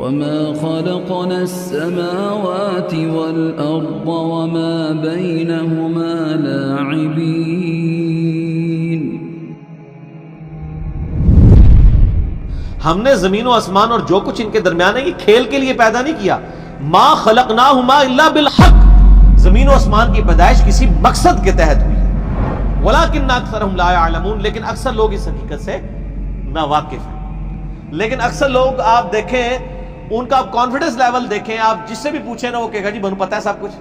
وما خلقنا السماوات والأرض وما بينهما لاعبين. ہم نے زمین و آسمان اور جو کچھ ان کے درمیان ہے یہ کھیل کے لیے پیدا نہیں کیا. ما خلقناہما الا بالحق. زمین و آسمان کی پیدائش کسی مقصد کے تحت ہوئی ہے. ولکن اکثرهم لا يعلمون. لیکن اکثر لوگ اس حقیقت سے ناواقف ہیں. لیکن اکثر لوگ آپ دیکھیں ان کا کانفیڈنس لیول دیکھیں, آپ جس سے بھی پوچھیں نا وہ کہے گا جی بنو پتہ ہے سب کچھ.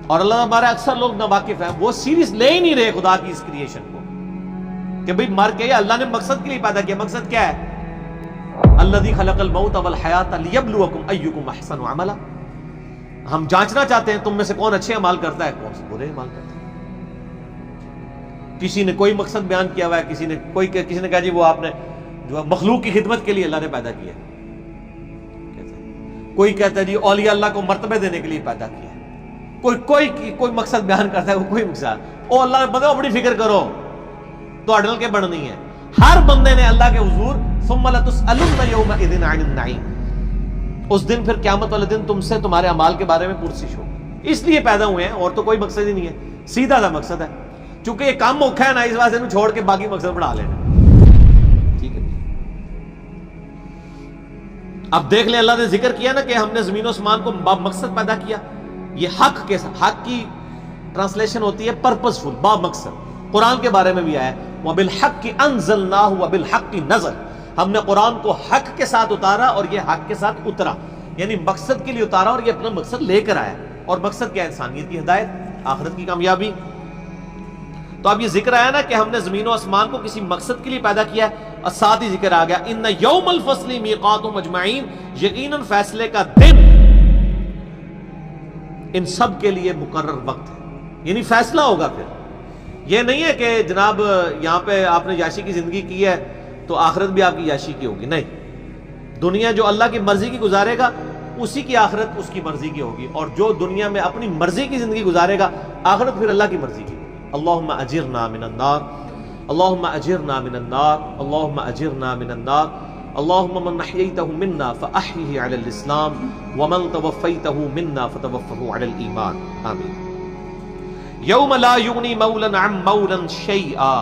اور اللہ ہمارے اکثر لوگ ناواقف ہیں, وہ سیریس لے ہی نہیں رہے خدا کی اس کریشن کو کہ بھئی مر کے اللہ نے مقصد کے لیے پیدا کیا. مقصد کیا ہے؟ الذی خلق الموت والحیات لیبلوکم ایکم احسن عملا. ہم جانچنا چاہتے ہیں تم میں سے کون اچھے اعمال کرتا ہے, کون سے برے اعمال کرتا ہے. کسی نے کوئی مقصد بیان کیا ہوا ہے, کسی نے کہا جی وہ آپ نے جو مخلوق کی خدمت کے لیے اللہ نے پیدا کیا ہے. کوئی کہتا ہے جی اولیاء اللہ کو مرتبے دینے کے لیے پیدا کیا ہے. کوئی مقصد بیان کرتا ہے, وہ کوئی مقصد. او اللہ نے بندے بڑی فکر کرو تو اڈل کے بڑھنی ہے. ہر بندے نے اللہ کے حضور ثم لتسألن یومئذ عن النعیم. اس دن پھر قیامت والے دن تم سے تمہارے اعمال کے بارے میں پرسش ہوگی. اس لیے پیدا ہوئے ہیں, اور تو کوئی مقصد ہی نہیں ہے. سیدھا سا مقصد ہے, چونکہ یہ کام اوکھا ہے نا, اس واسطے چھوڑ کے باقی مقصد بڑھا لینا. ٹھیک ہے. اب دیکھ لیں اللہ نے ذکر کیا نا کہ ہم نے زمین و آسمان کو با مقصد پیدا کیا. یہ حق کے ساتھ, حق کی ٹرانسلیشن ہوتی ہے پرپسفل, با مقصد. قرآن کے بارے میں بھی آیا ہے وَبِالْحَقِّ أَنزَلْنَاهُ وَبِالْحَقِّ نَزَلَ. ہم نے قرآن کو حق کے ساتھ اتارا اور یہ حق کے ساتھ اترا, یعنی مقصد کے لیے اتارا اور یہ اپنا مقصد لے کر آیا. اور مقصد کیا ہے؟ انسانیت کی ہدایت, آخرت کی کامیابی. تو اب یہ ذکر آیا نا کہ ہم نے زمین و آسمان کو کسی مقصد کے لیے پیدا کیا ہے, اور ساتھ ہی ذکر آ گیا ان یوم الفصل میقاتہم اجمعین. یقیناً فیصلے کا دن ان سب کے لیے مقرر وقت ہے, یعنی فیصلہ ہوگا. پھر یہ نہیں ہے کہ جناب یہاں پہ آپ نے یاشی کی زندگی کی ہے تو آخرت بھی آپ کی یاشی کی ہوگی. نہیں, دنیا جو اللہ کی مرضی کی گزارے گا اسی کی آخرت اس کی مرضی کی ہوگی, اور جو دنیا میں اپنی مرضی کی زندگی گزارے گا آخرت پھر اللہ کی مرضی کی. اللہم اجرنا من النار, اللہم اجرنا من النار, اللہم اجرنا من النار. اللہم من احییتہ منا فاحیہ علی الاسلام ومن توفیتہ منا فتوفہ علی الایمان. آمین. یوم لا یغنی مولا عن مولا شیئا.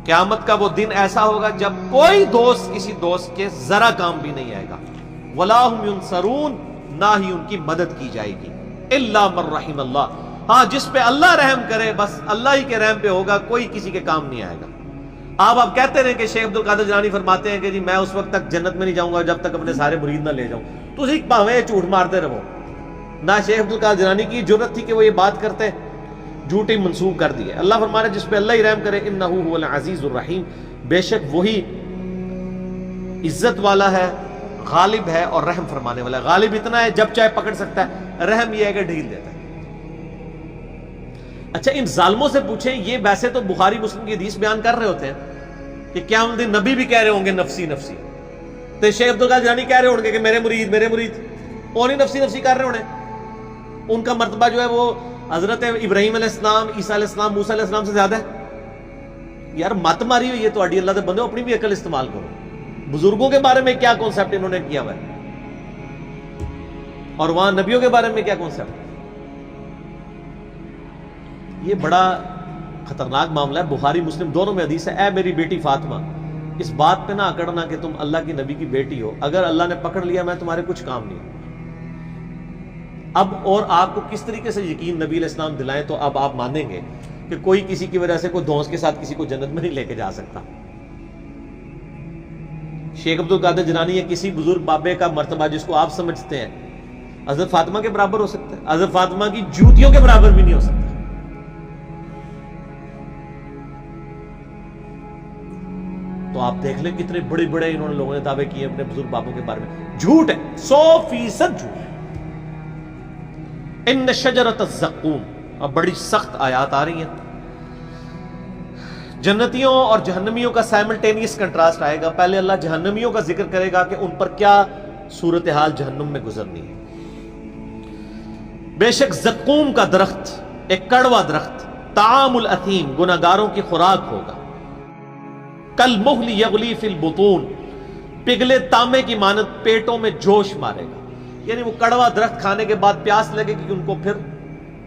قیامت کا وہ دن ایسا ہوگا جب کوئی دوست کسی دوست کے ذرا کام بھی نہیں آئے گا. ولا هم ینصرون, نہ ہی ان کی مدد کی جائے گی. الا من رحم اللہ, ہاں جس پہ اللہ رحم کرے بس اللہ ہی کے رحم پہ ہوگا, کوئی کسی کے کام نہیں آئے گا. آپ کہتے رہے کہ شیخ عبدالقادر جیلانی فرماتے ہیں کہ جی میں اس وقت تک جنت میں نہیں جاؤں گا جب تک اپنے سارے مرید نہ لے جاؤں. تو اسی پاویں جھوٹ مارتے رہو. نہ شیخ عبدالقادر جیلانی کی جرت تھی کہ وہ یہ بات کرتے, جھوٹی منسوب کر دی ہے. اللہ فرما رہے جس پہ اللہ ہی رحم کرے انہ هو العزیز الرحیم, بے شک وہی عزت والا ہے, غالب ہے اور رحم فرمانے والا ہے. غالب اتنا ہے جب چاہے پکڑ سکتا ہے, رحم یہ ہے کہ ڈھیل دیتا ہے. اچھا ان ظالموں سے پوچھیں, یہ ویسے تو بخاری مسلم کی حدیث بیان کر رہے ہوتے ہیں کہ قیامت دن نبی بھی کہہ رہے ہوں گے نفسی نفسی, تو شیخ عبدالقادر جیلانی کہہ رہے ہوں گے کہ میرے مرید وہ نہیں نفسی نفسی کر رہے ہونے. ان کا مرتبہ جو ہے وہ حضرت ابراہیم علیہ السلام, عیسیٰ علیہ السلام, موسیٰ علیہ السلام سے زیادہ ہے. یار مت ماری ہوئی ہے تو اللہ دے بندے, اپنی بھی عقل استعمال کرو. بزرگوں کے بارے میں کیا کانسیپٹ انہوں نے کیا ہوا ہے, اور وہاں نبیوں کے بارے میں کیا کانسیپٹ. یہ بڑا خطرناک معاملہ ہے. بخاری مسلم دونوں میں حدیث ہے, اے میری بیٹی فاطمہ اس بات پہ نہ اکڑنا کہ تم اللہ کی نبی کی بیٹی ہو, اگر اللہ نے پکڑ لیا میں تمہارے کچھ کام نہیں. اب اور آپ کو کس طریقے سے یقین نبی علیہ السلام دلائیں تو اب آپ مانیں گے کہ کوئی کسی کی وجہ سے کوئی دھونس کے ساتھ کسی کو جنت میں نہیں لے کے جا سکتا. شیخ عبدالقادر جیلانی یا کسی بزرگ بابے کا مرتبہ جس کو آپ سمجھتے ہیں حضرت فاطمہ کے برابر ہو سکتا ہے, حضرت فاطمہ کی جوتیوں کے برابر بھی نہیں ہو سکتا. تو آپ دیکھ لیں کتنے بڑے بڑے انہوں نے لوگوں نے دعوے کیے اپنے بزرگ بابوں کے بارے میں. جھوٹ ہے, 100% جھوٹ ہے. ان شجرۃ الزقوم, اب بڑی سخت آیات آ رہی ہیں. جنتیوں اور جہنمیوں کا سائملٹینیس کنٹراسٹ آئے گا. پہلے اللہ جہنمیوں کا ذکر کرے گا کہ ان پر کیا صورتحال جہنم میں گزرنی ہے. بے شک زقوم کا درخت ایک کڑوا درخت, طعام الاثیم گناہگاروں کی خوراک ہوگا. کالمہل یغلی فی البطون, پگھلے تانبے کی مانند پیٹوں میں جوش مارے گا. یعنی وہ کڑوا درخت کھانے کے بعد پیاس لگے گی کہ ان کو پھر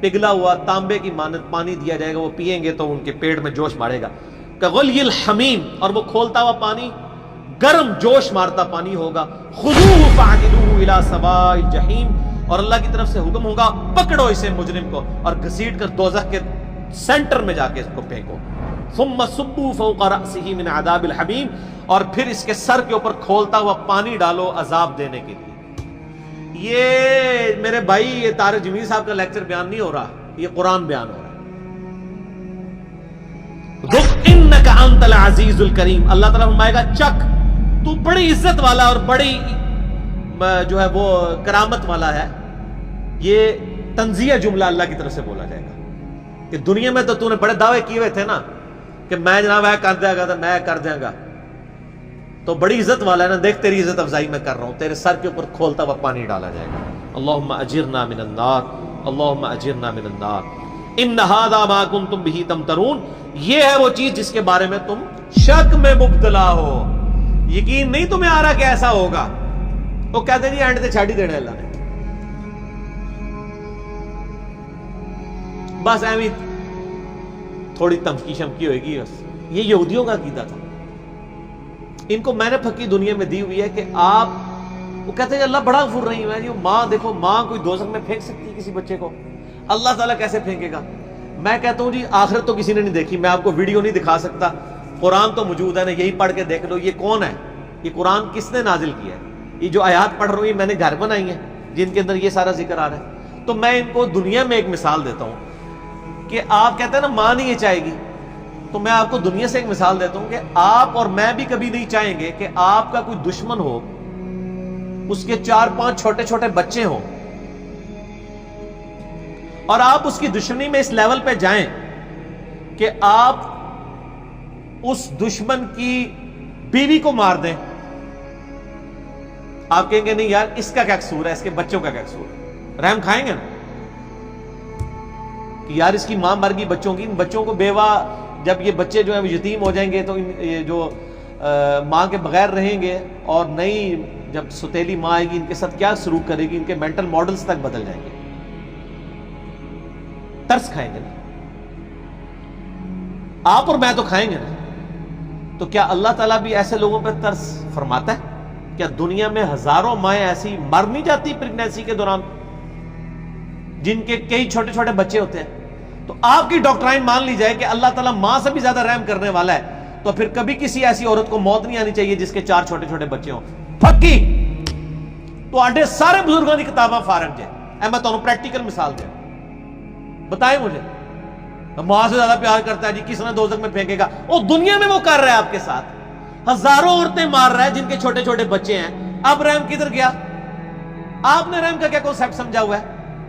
پگھلا ہوا تانبے کی مانند پانی دیا جائے گا, وہ پئیں گے تو ان کے پیٹ میں جوش مارے گا. کغلی الحمیم, اور وہ کھولتا ہوا پانی گرم جوش مارتا پانی ہوگا. خذوہ فاعتلوہ الی سواء الجحیم, اور اللہ کی طرف سے حکم ہوگا پکڑو اسے مجرم کو اور گھسیٹ کر دوزخ کے سینٹر میں جا کے اس کو پھینکو. ثم صبوا فوق رأسہ من عذاب الحمیم, اور پھر اس کے سر کے اوپر کھولتا ہوا پانی ڈالو عذاب دینے کے لیے. یہ میرے بھائی یہ طارق جمیل صاحب کا لیکچر بیان نہیں ہو رہا, یہ قرآن بیان ہو رہا ہے. ذق انک انت العزیز الکریم, اللہ تعالیٰ فرمائے گا چک, تو بڑی عزت والا اور بڑی جو ہے وہ کرامت والا ہے. یہ تنزیہ جملہ اللہ کی طرف سے بولا جائے گا کہ دنیا میں تو نے بڑے دعوے کیے ہوئے تھے نا کہ میں جناب میں کر دیا گا, میں کر دیا گا, تو بڑی عزت والا ہے نا, دیکھ تیری عزت افزائی میں کر رہا ہوں, تیرے سر کے اوپر کھولتا ہوا پانی ڈالا جائے گا. اللہم اجرنا من النار, اللہم اجرنا من النار. ان ھذا ما کنتم بہ تمترون, یہ ہے وہ چیز جس کے بارے میں تم شک میں مبتلا ہو, یقین نہیں تمہیں آ رہا کہ ایسا ہوگا. وہ کہتے ہیں جی اینڈ تے چھڈ ہی دینا اللہ نے, بس ایویں تھوڑی تمکی شمکی ہوئے گی بس. یہ یہودیوں کا عقیدہ تھا, ان کو میں نے پھکی دنیا میں دی ہوئی ہے کہ آپ, وہ کہتے ہیں اللہ بڑا غفور رحیم ہے. یہ ماں دیکھو, ماں کوئی دوزخ میں پھینک سکتی ہے کسی بچے کو, اللہ تعالیٰ کیسے پھینکے گا. میں کہتا ہوں جی آخرت تو کسی نے نہیں دیکھی, میں آپ کو ویڈیو نہیں دکھا سکتا, قرآن تو موجود ہے نا, یہی پڑھ کے دیکھ لو. یہ کون ہے, یہ قرآن کس نے نازل کیا ہے؟ یہ جو آیات پڑھ رہی ہیں میں نے گھر بنائی ہیں جن کے اندر یہ سارا ذکر آ رہا ہے. تو میں ان کو دنیا میں ایک مثال دیتا ہوں کہ آپ کہتے ہیں نا ماں نہیں یہ چاہے گی, تو میں آپ کو دنیا سے ایک مثال دیتا ہوں کہ آپ اور میں بھی کبھی نہیں چاہیں گے کہ آپ کا کوئی دشمن ہو, اس کے 4-5 چھوٹے چھوٹے بچے ہوں, اور آپ اس کی دشمنی میں اس لیول پہ جائیں کہ آپ اس دشمن کی بیوی کو مار دیں. آپ کہیں گے نہیں یار اس کا کیا قصور ہے, اس کے بچوں کا کیا قصور ہے, رحم کھائیں گے نا کہ یار اس کی ماں مر گئی بچوں کی, ان بچوں کو بیوہ, جب یہ بچے جو ہیں وہ یتیم ہو جائیں گے تو یہ جو ماں کے بغیر رہیں گے, اور نئی جب ستیلی ماں آئے گی ان کے ساتھ کیا سلوک کرے گی, ان کے مینٹل ماڈلز تک بدل جائیں گے. ترس کھائیں گے نا آپ, اور میں تو کھائیں گے نا. تو کیا اللہ تعالیٰ بھی ایسے لوگوں پہ ترس فرماتا ہے؟ کیا دنیا میں ہزاروں مائیں ایسی مر نہیں جاتی پریگنینسی کے دوران جن کے کئی چھوٹے چھوٹے بچے ہوتے ہیں؟ تو آپ کی ڈاکٹرائن مان لی جائے کہ اللہ تعالیٰ ماں سے بھی زیادہ رحم کرنے والا ہے, تو پھر کبھی کسی ایسی عورت کو موت نہیں آنی چاہیے جس کے 4 چھوٹے چھوٹے بچے ہوں. پھکی تو آڈے سارے بزرگوں کی کتاباں فارغ جائے. میں تو پریکٹیکل مثال دیں, بتائیں مجھے ماں سے زیادہ پیار کرتا ہے جی, کس نے دوزخ میں پھینکے گا؟ وہ دنیا میں وہ کر رہا ہے آپ کے ساتھ, ہزاروں عورتیں مار رہا ہے جن کے چھوٹے چھوٹے بچے ہیں. اب رحم کدھر گیا؟ آپ نے رحم کا کیا کنسیپٹ سمجھا ہوا ہے؟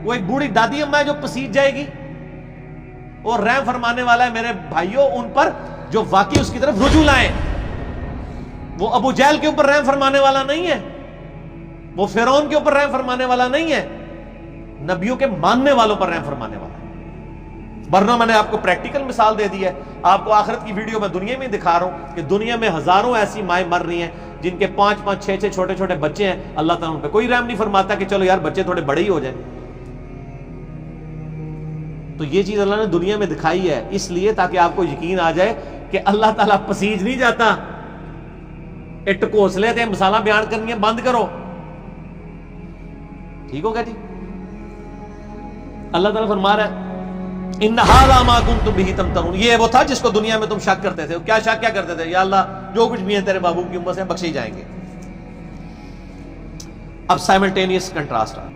وہ ایک بوڑھی دادی اماں ہے جو پسیج جائے گی, اور رحم فرمانے والا ہے میرے بھائیوں ان پر جو واقعی اس کی طرف رجوع لائیں. وہ ابو جہل کے اوپر رحم فرمانے والا نہیں ہے, وہ فرعون کے اوپر رحم فرمانے والا نہیں ہے, نبیوں کے ماننے والوں پر رحم فرمانے والا ہے. ورنہ میں نے آپ کو پریکٹیکل مثال دے دی ہے. آپ کو آخرت کی ویڈیو میں دنیا میں دکھا رہا ہوں کہ دنیا میں ہزاروں ایسی مائیں مر رہی ہیں جن کے 5-5 6-6 چھوٹے چھوٹے بچے ہیں. اللہ تعالیٰ ان پہ کوئی رحم نہیں فرماتا کہ چلو یار بچے تھوڑے بڑے ہی ہو جائیں. تو یہ چیز اللہ نے دنیا میں دکھائی ہے اس لیے تاکہ آپ کو یقین آ جائے کہ اللہ تعالیٰ پسیج نہیں جاتا. اٹ کوسلے تھے مثالہ بیان کرنی ہے بند کرو, ٹھیک ہوگا جی. اللہ تعالیٰ فرما رہا ہے ان ھذا ما کنتم بہ تمترون, یہ وہ تھا جس کو دنیا میں تم شک کرتے تھے. کیا شک کیا کرتے تھے؟ یا اللہ جو کچھ بھی ہے تیرے محبوب کی امت سے بخشے جائیں گے. اب سائملٹینیس کنٹراسٹ آ,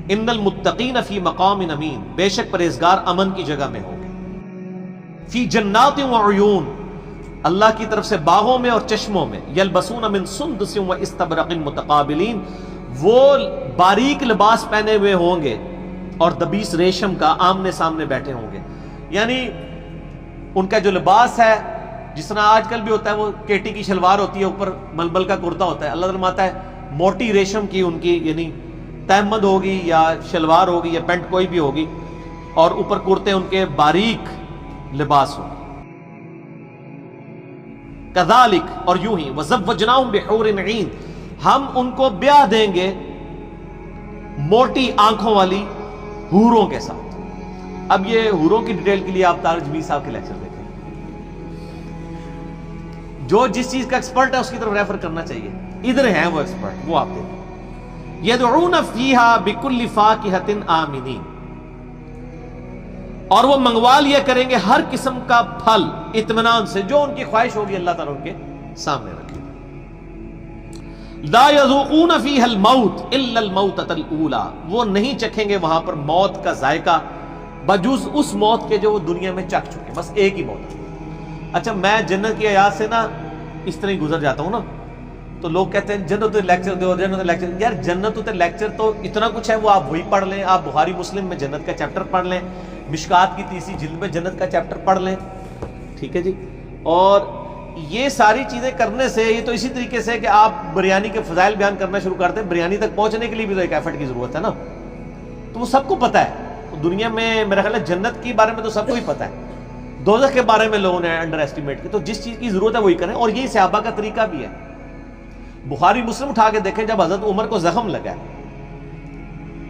ان المتقین فی مقام امین, بے شک پرہیزگار امن کی جگہ میں ہوں گے. فی جنات وعیون, اللہ کی طرف سے باغوں میں اور چشموں میں. یلبسون من سندس واستبرق متقابلین, وہ باریک لباس پہنے ہوئے ہوں گے اور دبیس ریشم کا آمنے سامنے بیٹھے ہوں گے. یعنی ان کا جو لباس ہے جس طرح آج کل بھی ہوتا ہے, وہ کیٹی کی شلوار ہوتی ہے, اوپر ململ کا کرتا ہوتا ہے. اللہ تعالیٰ فرماتا ہے موٹی ریشم کی ان کی یعنی تہمد ہوگی یا شلوار ہوگی یا پینٹ کوئی بھی ہوگی, اور اوپر کرتے ان کے باریک لباس ہوگی. کذالک، اور یوں ہی، وزوجناہم بحور عین، ہم ان کو بیاہ دیں گے موٹی آنکھوں والی حوروں کے ساتھ۔ اب یہ حوروں کی ڈیٹیل کے لیے آپ طارق جمیل صاحب کے لیکچر دیکھیں، جو جس چیز کا ایکسپرٹ ہے اس کی طرف ریفر کرنا چاہیے، ادھر ہیں وہ ایکسپرٹ، وہ آپ دیکھیں۔ یدعون فیہا بکل فاکہۃ آمنین، اور وہ منگوا لیا کریں گے ہر قسم کا پھل اطمینان سے، جو ان کی خواہش ہوگی اللہ تعالیٰ ان کے سامنے رکھے گا۔ لا یذوقون فیہا الموت الا الموتۃ الاولی، وہ نہیں چکھیں گے وہاں پر موت کا ذائقہ بجز اس موت کے جو وہ دنیا میں چکھ چکے، بس ایک ہی موت ہے۔ اچھا میں جنت کی آیات سے نا اس طرح ہی گزر جاتا ہوں نا، تو لوگ کہتے ہیں جنت لیکچر دو، جنت لیکچر، یار جنت لیکچر تو اتنا کچھ ہے، وہ آپ وہی پڑھ لیں، آپ بخاری مسلم میں جنت کا چیپٹر پڑھ لیں، مشکات کی 30 جلد میں جنت کا چیپٹر پڑھ لیں، ٹھیک ہے جی۔ اور یہ ساری چیزیں کرنے سے، یہ تو اسی طریقے سے کہ آپ بریانی کے فضائل بیان کرنا شروع کرتے ہیں، بریانی تک پہنچنے کے لیے بھی تو ایک ایفرٹ کی ضرورت ہے نا، تو وہ سب کو پتہ ہے دنیا میں، میرا خیال ہے جنت کے بارے میں تو سب کو ہی پتہ ہے، دوزخ کے بارے میں لوگوں نے انڈر ایسٹیمیٹ کی، تو جس چیز کی ضرورت ہے وہی کریں، اور یہ صحابہ کا طریقہ بھی ہے۔ بخاری مسلم اٹھا کے دیکھیں، جب حضرت عمر کو زخم لگا ہے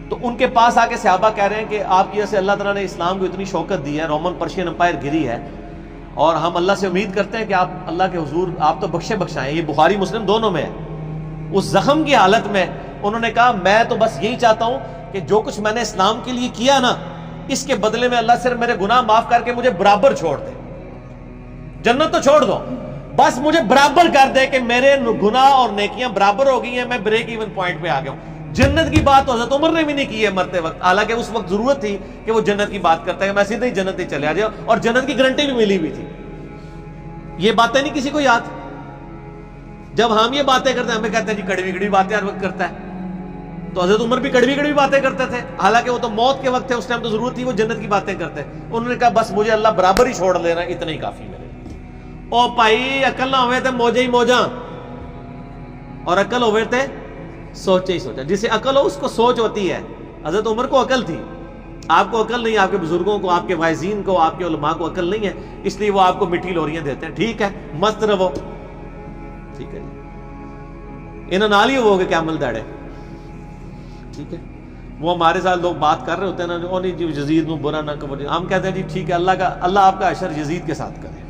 تو ان کے پاس آ کے صحابہ کہہ رہے ہیں کہ آپ کی وجہ سے اللہ تعالیٰ نے اسلام کو اتنی شوکت دی ہے، رومن پرشین امپائر گری ہے، اور ہم اللہ سے امید کرتے ہیں کہ آپ اللہ کے حضور آپ تو بخشے بخشائیں۔ یہ بخاری مسلم دونوں میں ہے۔ اس زخم کی حالت میں انہوں نے کہا میں تو بس یہی چاہتا ہوں کہ جو کچھ میں نے اسلام کے لیے کیا نا، اس کے بدلے میں اللہ صرف میرے گناہ معاف کر کے مجھے برابر چھوڑ دے، جنت تو چھوڑ دو، بس مجھے برابر کر دے کہ میرے گناہ اور نیکیاں برابر ہو گئی ہیں، میں بریک ایون پوائنٹ پہ آ گیا ہوں۔ جنت کی بات تو حضرت عمر نے بھی نہیں کی ہے مرتے وقت، حالانکہ اس وقت ضرورت تھی کہ وہ جنت کی بات کرتا ہے، میں سیدھے ہی جنت ہی چلے آ جاؤ، اور جنت کی گارنٹی بھی ملی ہوئی تھی۔ یہ باتیں نہیں کسی کو یاد، جب ہم یہ باتیں کرتے ہیں ہمیں کہتے ہیں جی کڑوی کڑوی باتیں ہر وقت کرتا ہے، تو حضرت عمر بھی کڑوی کڑوی باتیں کرتے تھے، حالانکہ وہ تو موت کے وقت تھے، اس ٹائم تو ضرورت تھی وہ جنت کی باتیں کرتے۔ انہوں نے کہا بس مجھے اللہ برابر ہی چھوڑ لینا، اتنا ہی کافی میرے۔ او بھائی عقل نہ ہوئے تھے موجے ہی موجاں، اور عقل ہوئے تھے سوچے ہی سوچا۔ جسے عقل ہو اس کو سوچ ہوتی ہے، حضرت عمر کو عقل تھی، آپ کو عقل نہیں، آپ کے بزرگوں کو، آپ کے واعظین کو، آپ کے علماء کو عقل نہیں ہے، اس لیے وہ آپ کو میٹھی لوریاں دیتے ہیں، ٹھیک ہے مست رہو، ٹھیک ہے جی، انہوں نال ہی ہو گے کیا عمل داڑے، ٹھیک ہے۔ وہ ہمارے ساتھ لوگ بات کر رہے ہوتے ہیں نا، وہ نہیں جی یزید نو برا نہ کرو، ہم کہتے ہیں جی ٹھیک ہے اللہ آپ کا حشر یزید کے ساتھ کرے۔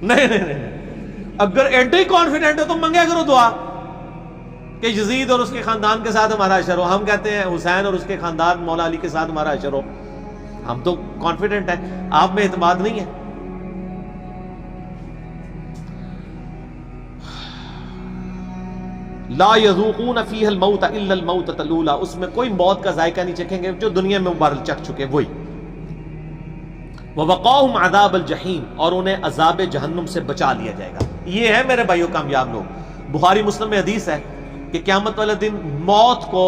نہیں نہیں نہیں، اگر ایڈے ہی کانفیڈنٹ ہو تو منگیا کرو دعا کہ یزید اور اس کے خاندان کے ساتھ ہمارا حشر ہو۔ ہم کہتے ہیں حسین اور اس کے خاندان مولا علی کے ساتھ ہمارا حشر ہو، ہم تو کانفیڈنٹ ہیں، آپ میں اعتماد نہیں ہے۔ لا یذوقون فیہا الموت الا الموتۃ الاولی، اس میں کوئی موت کا ذائقہ نہیں چکھیں گے، جو دنیا میں مبارک چکھ چکے وہی۔ ووقاہم عذاب الجحیم، اور انہیں عذاب جہنم سے بچا لیا جائے گا۔ یہ ہے میرے بھائیوں کامیاب لوگ۔ بخاری مسلم میں حدیث ہے کہ قیامت والے دن موت کو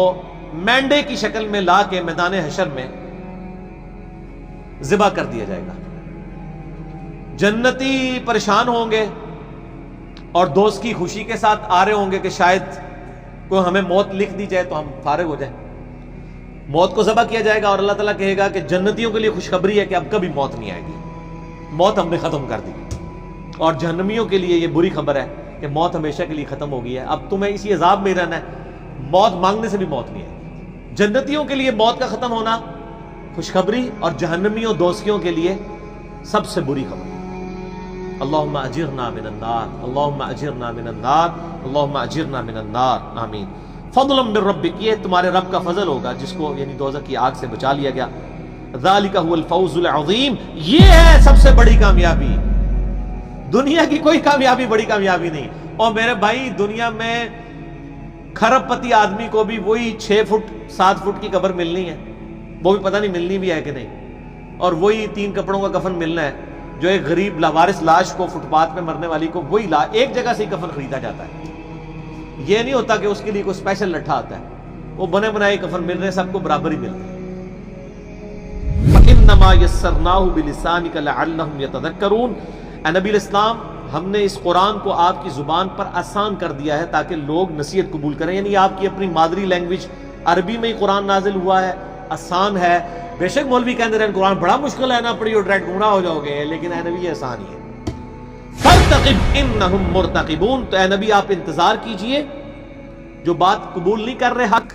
مینڈے کی شکل میں لا کے میدان حشر میں ذبح کر دیا جائے گا۔ جنتی پریشان ہوں گے اور دوست کی خوشی کے ساتھ آ رہے ہوں گے کہ شاید کوئی ہمیں موت لکھ دی جائے تو ہم فارغ ہو جائیں۔ موت کو ذبح کیا جائے گا اور اللہ تعالیٰ کہے گا کہ جنتیوں کے لیے خوشخبری ہے کہ اب کبھی موت نہیں آئے گی، موت ہم نے ختم کر دی، اور جہنمیوں کے لیے یہ بری خبر ہے کہ موت ہمیشہ کے لیے ختم ہو گئی ہے، اب تمہیں اسی عذاب میں رہنا ہے، موت مانگنے سے بھی موت نہیں آئے گی۔ جنتیوں کے لیے موت کا ختم ہونا خوشخبری، اور جہنمیوں دوستیوں کے لیے سب سے بری خبر۔ اللہم اجرنا من النار، اللہم اجرنا من النار، اللہم اجرنا من النار، آمین۔ فضلا من ربک، یہ تمہارے رب کا فضل ہوگا جس کو یعنی دوزخ کی آگ سے بچا لیا گیا۔ ذالک هو الفوز العظیم، یہ ہے سب سے بڑی کامیابی، دنیا کی کوئی کامیابی بڑی کامیابی نہیں۔ اور میرے بھائی دنیا میں کھرب پتی آدمی کو بھی وہی 6 فٹ 7 فٹ کی قبر ملنی ہے، وہ بھی پتہ نہیں ملنی بھی ہے کہ نہیں، اور وہی 3 کپڑوں کا کفن ملنا ہے، جو ایک غریب لاوارث لاش کو فٹ پاتھ پہ مرنے والی کو وہی ایک جگہ سے ہی کفن خریدا جاتا ہے۔ یہ نہیں ہوتا کہ اس کے لیے کوئی اسپیشل لٹھا آتا ہے، وہ بنے بنائے کفن مل رہے ہیں، سب کو برابر ہی ملتے ہیں۔ فَإِنَّمَا يَسَّرْنَاهُ بِلِسَانِكَ لَعَلَّهُمْ يَتَذَكَّرُونَ، اے نبی الاسلام ہم نے اس قرآن کو آپ کی زبان پر آسان کر دیا ہے تاکہ لوگ نصیحت قبول کریں، یعنی آپ کی اپنی مادری لینگویج عربی میں ہی قرآن نازل ہوا ہے، آسان ہے۔ بے شک مولوی کہتے رہے قرآن بڑا مشکل ہے، نہ پڑھی اور ڈائریکٹ گمراہ ہو جاؤ گے، لیکن اے نبی یہ آسان ہی ہے۔ فارتقب انہم مرتقبون، تو اے نبی آپ انتظار کیجئے، جو بات قبول نہیں کر رہے حق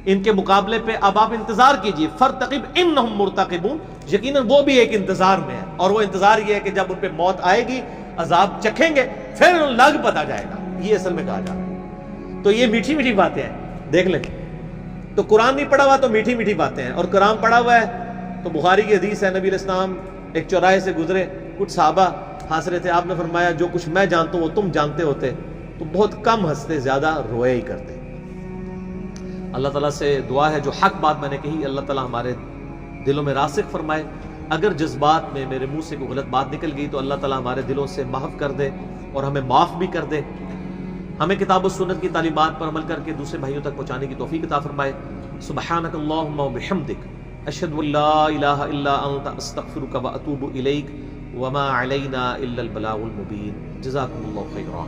ان کے مقابلے پہ اب آپ انتظار کیجئے، فارتقب انہم مرتقبون، یقیناً وہ بھی ایک انتظار میں ہے، اور وہ انتظار یہ ہے کہ جب ان پہ موت آئے گی، عذاب چکھیں گے، پھر لگ پتا جائے گا، یہ اصل میں کہا جا رہا ہے۔ تو یہ میٹھی میٹھی باتیں ہیں، دیکھ لیں، تو قرآن نہیں پڑھا ہوا تو میٹھی میٹھی باتیں ہیں، اور قرآن پڑھا ہوا ہے تو بخاری کی حدیث ہے، نبی علیہ السلام ایک چوراہے سے گزرے، کچھ صحابہ ہنس رہے تھے، آپ نے فرمایا جو کچھ میں جانتا ہوں وہ تم جانتے ہوتے تو بہت کم ہنستے، زیادہ روئے ہی کرتے۔ اللہ تعالیٰ سے دعا ہے جو حق بات میں نے کہی اللہ تعالیٰ ہمارے دلوں میں راسخ فرمائے، اگر جذبات میں میرے منہ سے کوئی غلط بات نکل گئی تو اللہ تعالیٰ ہمارے دلوں سے محو کر دے اور ہمیں معاف بھی کر دے، ہمیں کتاب و سنت کی تعلیمات پر عمل کر کے دوسرے بھائیوں تک پہنچانے کی توفیق عطا فرمائے۔ سبحانک اللہم و بحمدک، اشہد ان لا الہ الا انت، استغفرک و اتوب الیک، وما علینا الا البلاغ المبین۔ جزاکم اللہ خیرا۔